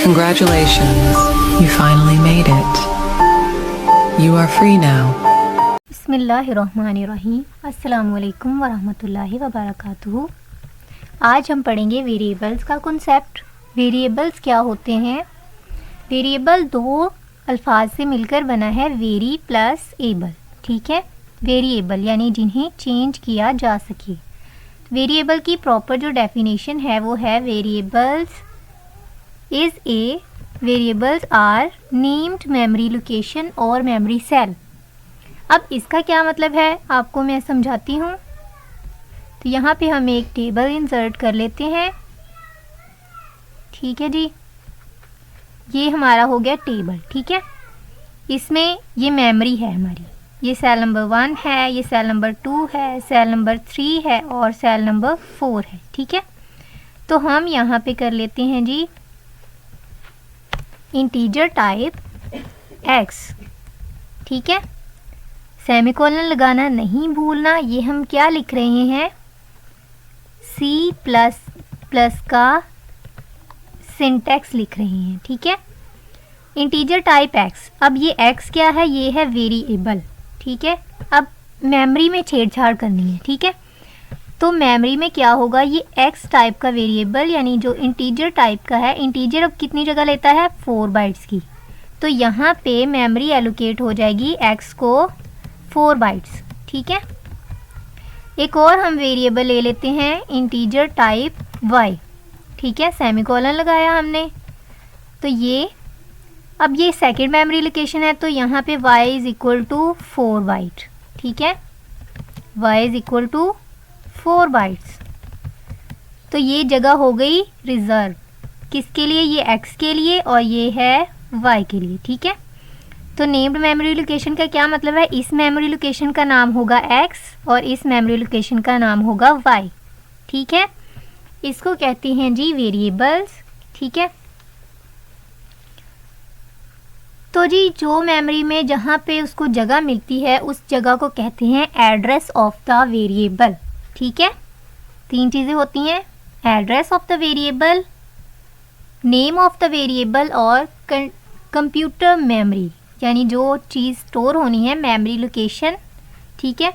Congratulations, you finally made it. You are free now. बिस्मिल्लाहिर्रहमानिर्रहीम। अस्सलामु अलैकुम वरहमतुल्लाहि वबरकातुहू। आज हम पढ़ेंगे वेरिएबल्स का कॉन्सेप्ट। वेरिएबल्स क्या होते हैं? वेरिएबल दो अल्फाज से मिलकर बना है, वेरी प्लस एबल। ठीक है, वेरिएबल यानी जिन्हें चेंज किया जा सके। वेरिएबल की प्रॉपर जो डेफिनेशन है वो है variables variables are named memory location और मेमोरी सेल। अब इसका क्या मतलब है आपको मैं समझाती हूँ। तो यहाँ पे हम एक टेबल इंसर्ट कर लेते हैं। ठीक है जी, ये हमारा हो गया टेबल। ठीक है, इसमें ये मेमोरी है हमारी, ये सेल नंबर 1 है, ये सेल नंबर 2 है, सेल नंबर 3 है और सेल नंबर 4 है। ठीक है, तो हम यहाँ पे कर लेते हैं जी इंटीजर टाइप x। ठीक है, सेमीकोलन लगाना नहीं भूलना। ये हम क्या लिख रहे हैं? C++ का सिंटैक्स लिख रहे हैं। ठीक है, इंटीजर टाइप x। अब ये x क्या है? ये है वेरिएबल। ठीक है, अब मेमोरी में छेड़छाड़ करनी है। ठीक है, तो मेमोरी में क्या होगा? ये x टाइप का वेरिएबल यानी जो इंटीजर टाइप का है, इंटीजर अब कितनी जगह लेता है? 4 बाइट्स की। तो यहाँ पे मेमोरी एलोकेट हो जाएगी x को 4 बाइट्स। ठीक है, एक और हम वेरिएबल ले लेते हैं इंटीजर टाइप y। ठीक है, सेमीकोलन लगाया हमने। तो ये अब ये सेकेंड मेमोरी लोकेशन है, तो यहाँ पे y is equal to 4 byte. ठीक है, y is equal to 4 bytes. तो ये जगह हो गई रिजर्व। किसके लिए? ये x के लिए और ये है y के लिए। ठीक है, तो नेम्ड मेमोरी लोकेशन का क्या मतलब है? इस मेमोरी लोकेशन का नाम होगा x और इस मेमोरी लोकेशन का नाम होगा y। ठीक है, इसको कहते हैं जी वेरिएबल्स। ठीक है, तो जी जो मेमोरी में जहाँ पे उसको जगह मिलती है उस जगह को कहते हैं एड्रेस ऑफ द वेरिएबल। ठीक है, 3 चीज़ें होती हैं, address of the variable, name of the variable और कंप्यूटर मेमोरी यानी जो चीज़ स्टोर होनी है, मेमोरी लोकेशन। ठीक है,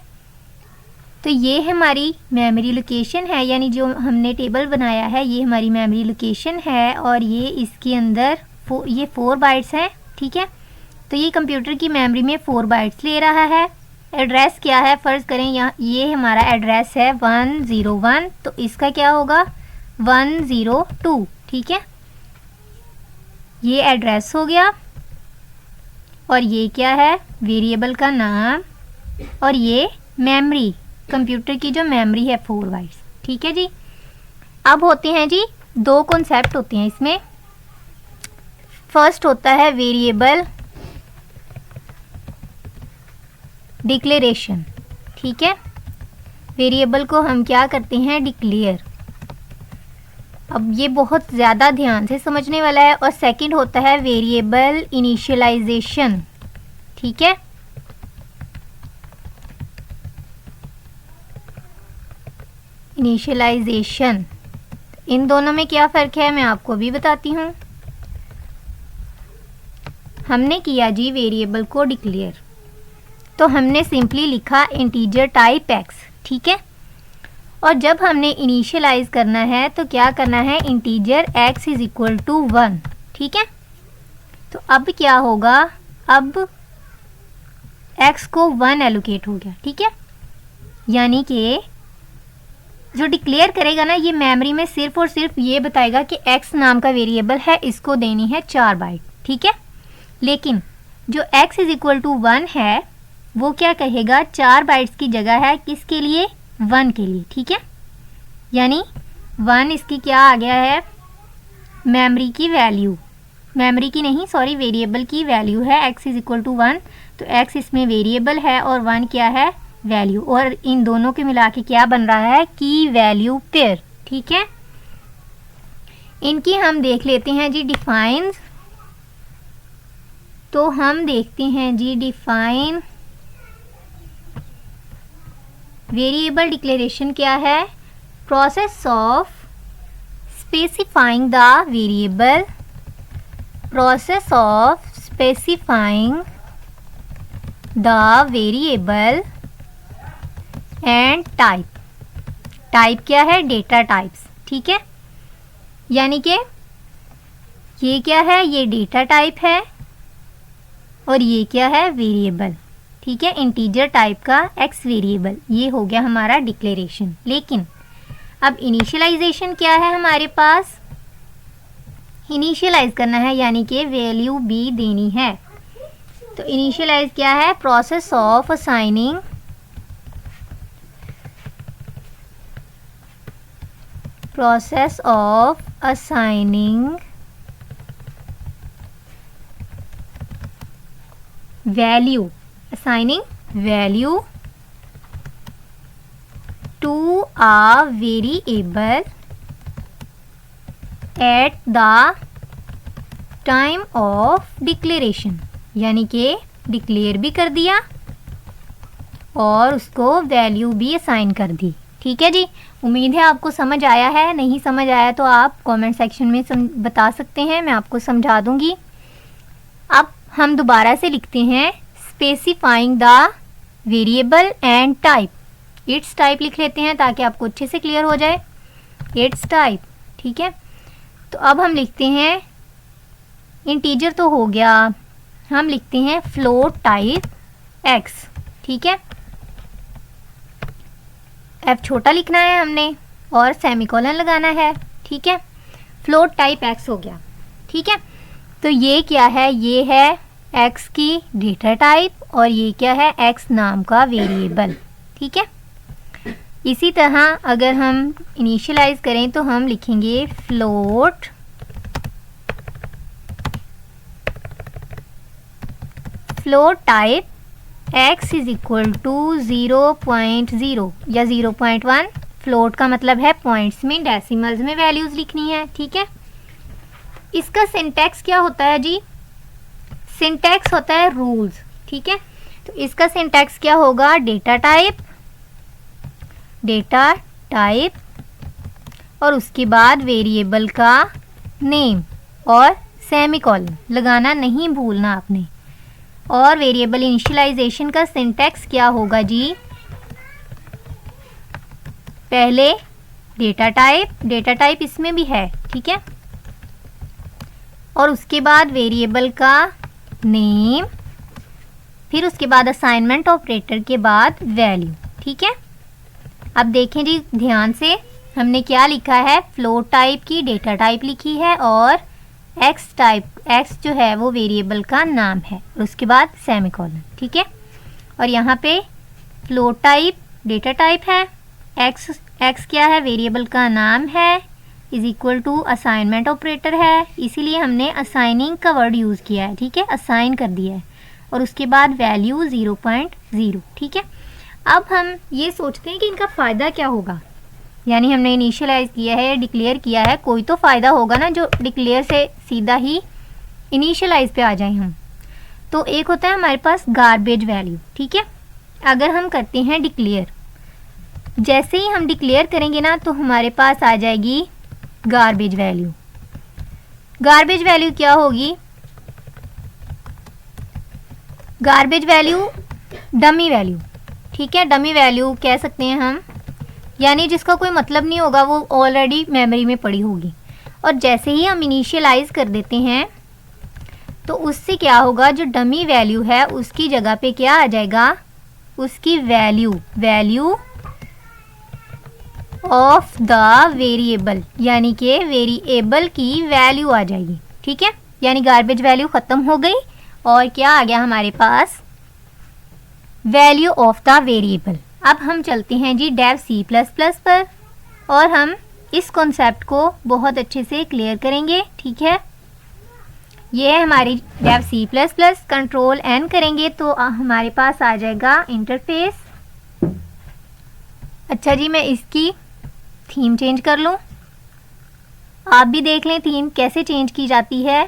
तो ये हमारी मेमोरी लोकेशन है यानी जो हमने टेबल बनाया है ये हमारी मेमोरी लोकेशन है और ये इसके अंदर ये 4 बाइट्स हैं। ठीक है, तो ये कंप्यूटर की मेमोरी में 4 बाइट्स ले रहा है। एड्रेस क्या है? फ़र्ज़ करें यहाँ ये हमारा एड्रेस है 101, तो इसका क्या होगा? 102। ठीक है, ये एड्रेस हो गया और ये क्या है? वेरिएबल का नाम और ये मेमोरी, कंप्यूटर की जो मेमोरी है 4 बाइट्स। ठीक है जी, अब होते हैं जी 2 कॉन्सेप्ट होते हैं इसमें। फर्स्ट होता है वेरिएबल डिक्लेरेशन। ठीक है, वेरिएबल को हम क्या करते हैं? डिक्लेयर। अब ये बहुत ज़्यादा ध्यान से समझने वाला है। और सेकंड होता है वेरिएबल इनिशियलाइजेशन। ठीक है, इनिशियलाइजेशन, इन दोनों में क्या फ़र्क है मैं आपको भी बताती हूँ। हमने किया जी वेरिएबल को डिक्लेयर, तो हमने सिंपली लिखा इंटीजर टाइप x। ठीक है, और जब हमने इनिशियलाइज करना है तो क्या करना है? Integer x is equal to 1। ठीक है, तो अब क्या होगा? अब x को 1 एलोकेट हो गया। ठीक है, यानी कि जो डिक्लेयर करेगा ना ये मेमोरी में सिर्फ और सिर्फ ये बताएगा कि x नाम का वेरिएबल है, इसको देनी है 4 बाइट। ठीक है, लेकिन जो x इज़ इक्वल टू 1 है वो क्या कहेगा? 4 बाइट्स की जगह है किसके लिए? 1 के लिए। ठीक है, यानी 1 इसकी क्या आ गया है? मेमोरी की वैल्यू, मेमोरी की नहीं सॉरी वेरिएबल की वैल्यू है x इज़ इक्वल टू 1। तो x इसमें वेरिएबल है और 1 क्या है? वैल्यू। और इन दोनों के मिला के क्या बन रहा है? की वैल्यू पेयर। ठीक है, इनकी हम देख लेते हैं जी डिफाइंस। तो हम देखते हैं जी डिफाइन वेरिएबल डिक्लेरेशन क्या है? Process of specifying the variable process of specifying the variable and type. Type क्या है? डेटा टाइप्स, ठीक है। यानी कि ये क्या है? ये डेटा टाइप है और ये क्या है? वेरिएबल, ठीक है। इंटीजर टाइप का एक्स वेरिएबल, ये हो गया हमारा डिक्लेरेशन। लेकिन अब इनिशियलाइजेशन क्या है हमारे पास? इनिशियलाइज करना है, यानी कि वैल्यू बी देनी है। तो इनिशियलाइज क्या है? Process of assigning value to a variable at the time of declaration, यानी कि डिक्लेयर भी कर दिया और उसको वैल्यू भी असाइन कर दी, ठीक है जी। उम्मीद है आपको समझ आया है। नहीं समझ आया तो आप कमेंट सेक्शन में बता सकते हैं, मैं आपको समझा दूंगी। अब हम दोबारा से लिखते हैं specifying the variable and type. It's type लिख लेते हैं ताकि आपको अच्छे से क्लियर हो जाए। इट्स टाइप, ठीक है। तो अब हम लिखते हैं, इंटीजर तो हो गया, हम लिखते हैं फ्लोट टाइप एक्स, ठीक है। एफ छोटा लिखना है हमने और सेमीकोलन लगाना है, ठीक है। फ्लोट टाइप एक्स हो गया, ठीक है। तो ये क्या है? ये है एक्स की डेटा टाइप और ये क्या है? एक्स नाम का वेरिएबल, ठीक है। इसी तरह अगर हम इनिशियलाइज करें तो हम लिखेंगे float type x is equal to 0.0 या 0.1। फ्लोट का मतलब है पॉइंट्स में, डेसिमल्स में वैल्यूज लिखनी है, ठीक है। इसका सिंटैक्स क्या होता है जी? सिंटैक्स होता है रूल्स, ठीक है। तो इसका सिंटैक्स क्या होगा? डेटा टाइप और उसके बाद वेरिएबल का नेम और सेमीकोलन लगाना नहीं भूलना आपने। और वेरिएबल इनिशियलाइजेशन का सिंटैक्स क्या होगा जी? पहले डेटा टाइप इसमें भी है, ठीक है। और उसके बाद वेरिएबल का नेम, फिर उसके बाद असाइनमेंट ऑपरेटर के बाद वैल्यू, ठीक है। अब देखें जी ध्यान से, हमने क्या लिखा है? फ्लोट टाइप की डेटा टाइप लिखी है और एक्स जो है वो वेरिएबल का नाम है और उसके बाद सेमीकोलन, ठीक है। और यहाँ पे फ्लोट टाइप डेटा टाइप है, एक्स क्या है? वेरिएबल का नाम है, is equal to assignment operator है, इसीलिए हमने असाइनिंग का वर्ड यूज़ किया है, ठीक है। असाइन कर दिया है और उसके बाद वैल्यू 0.0, ठीक है। अब हम ये सोचते हैं कि इनका फ़ायदा क्या होगा। यानी हमने इनिशियलाइज किया है, डिक्लेयर किया है, कोई तो फ़ायदा होगा ना जो डिक्लेयर से सीधा ही इनिशियलाइज पे आ जाए हम। तो एक होता है हमारे पास गार्बेज वैल्यू, ठीक है। अगर हम करते हैं डिक्लेयर, जैसे ही हम डिक्लेयर करेंगे ना तो हमारे पास आ जाएगी गार्बेज वैल्यू। गार्बेज वैल्यू क्या होगी? गार्बेज वैल्यू डमी वैल्यू, ठीक है। डमी वैल्यू कह सकते हैं हम, यानी जिसका कोई मतलब नहीं होगा, वो ऑलरेडी मेमोरी में पड़ी होगी। और जैसे ही हम इनिशियलाइज कर देते हैं तो उससे क्या होगा? जो डमी वैल्यू है उसकी जगह पे क्या आ जाएगा? उसकी वैल्यू ऑफ द वेरिएबल, यानी कि वेरिएबल की वैल्यू आ जाएगी, ठीक है। यानी गार्बेज वैल्यू ख़त्म हो गई और क्या आ गया हमारे पास? Value of the variable. अब हम चलते हैं जी डेव C++ पर और हम इस कॉन्सेप्ट को बहुत अच्छे से क्लियर करेंगे, ठीक है। ये है हमारी डेव C++। कंट्रोल N करेंगे तो हमारे पास आ जाएगा इंटरफेस। अच्छा जी, मैं इसकी थीम चेंज कर लूँ, आप भी देख लें थीम कैसे चेंज की जाती है।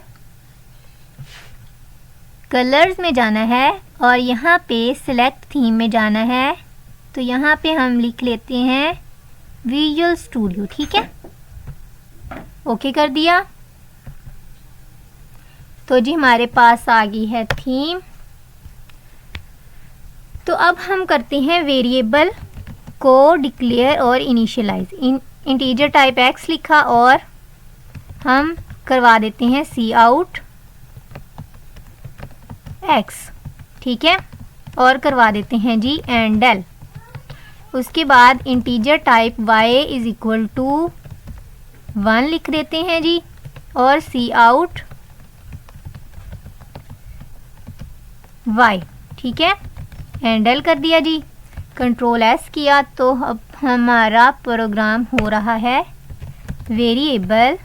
कलर्स में जाना है और यहाँ पे सिलेक्ट थीम में जाना है। तो यहाँ पे हम लिख लेते हैं विजुअल स्टूडियो, ठीक है। ओके कर दिया। तो जी हमारे पास आ गई है थीम। तो अब हम करते हैं वेरिएबल को डिक्लेयर और इनिशियलाइज। इंटीजर टाइप एक्स लिखा और हम करवा देते हैं सी आउट एक्स, ठीक है, और करवा देते हैं जी एंड एल। उसके बाद integer type y is equal to 1 लिख देते हैं जी और सी आउट y, ठीक है, हैंडल कर दिया जी। कंट्रोल एस किया तो अब हमारा प्रोग्राम हो रहा है वेरिएबल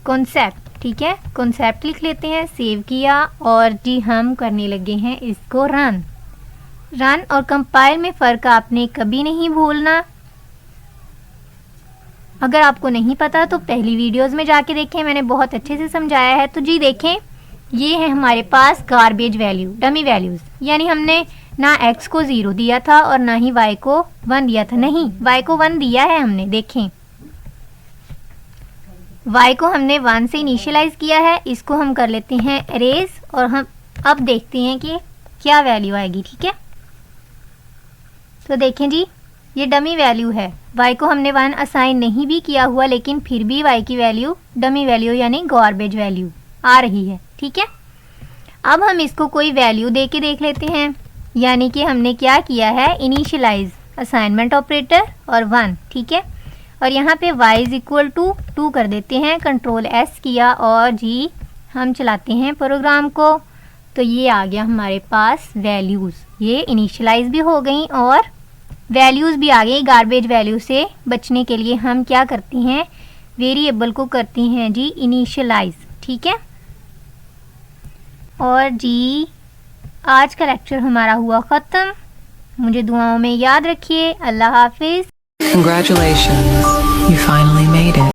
कॉन्सेप्ट, ठीक है, कॉन्सेप्ट लिख लेते हैं, सेव किया और जी हम करने लगे हैं इसको रन और कंपाइल में फ़र्क आपने कभी नहीं भूलना। अगर आपको नहीं पता तो पहली वीडियोस में जाके देखें, मैंने बहुत अच्छे से समझाया है। तो जी देखें, ये है हमारे पास गार्बेज वैल्यू, डमी वैल्यूज़, यानी हमने ना x को 0 दिया था और ना ही y को 1 दिया था। नहीं, y को 1 दिया है हमने, देखें y को हमने 1 से इनिशियलाइज किया है। इसको हम कर लेते हैं एरेज और हम अब देखते हैं कि क्या वैल्यू आएगी, ठीक है। तो देखें जी, ये डमी वैल्यू है, y को हमने 1 असाइन नहीं भी किया हुआ, लेकिन फिर भी y की वैल्यू डमी वैल्यू यानी गार्बेज वैल्यू आ रही है, ठीक है। अब हम इसको कोई वैल्यू दे के देख लेते हैं, यानी कि हमने क्या किया है, इनिशियलाइज असाइनमेंट ऑपरेटर और 1, ठीक है, और यहाँ पे y इज इक्वल टू 2 कर देते हैं। कंट्रोल एस किया और जी हम चलाते हैं प्रोग्राम को, तो ये आ गया हमारे पास वैल्यूज़, ये इनिशियलाइज भी हो गई और वैल्यूज़ भी आ गई। गार्बेज वैल्यू से बचने के लिए हम क्या करती हैं, वेरिएबल को करती हैं जी इनिशियलाइज, ठीक है। और जी आज का लेक्चर हमारा हुआ ख़त्म। मुझे दुआओं में याद रखिए। अल्लाह हाफिज़। Congratulations, you finally made it.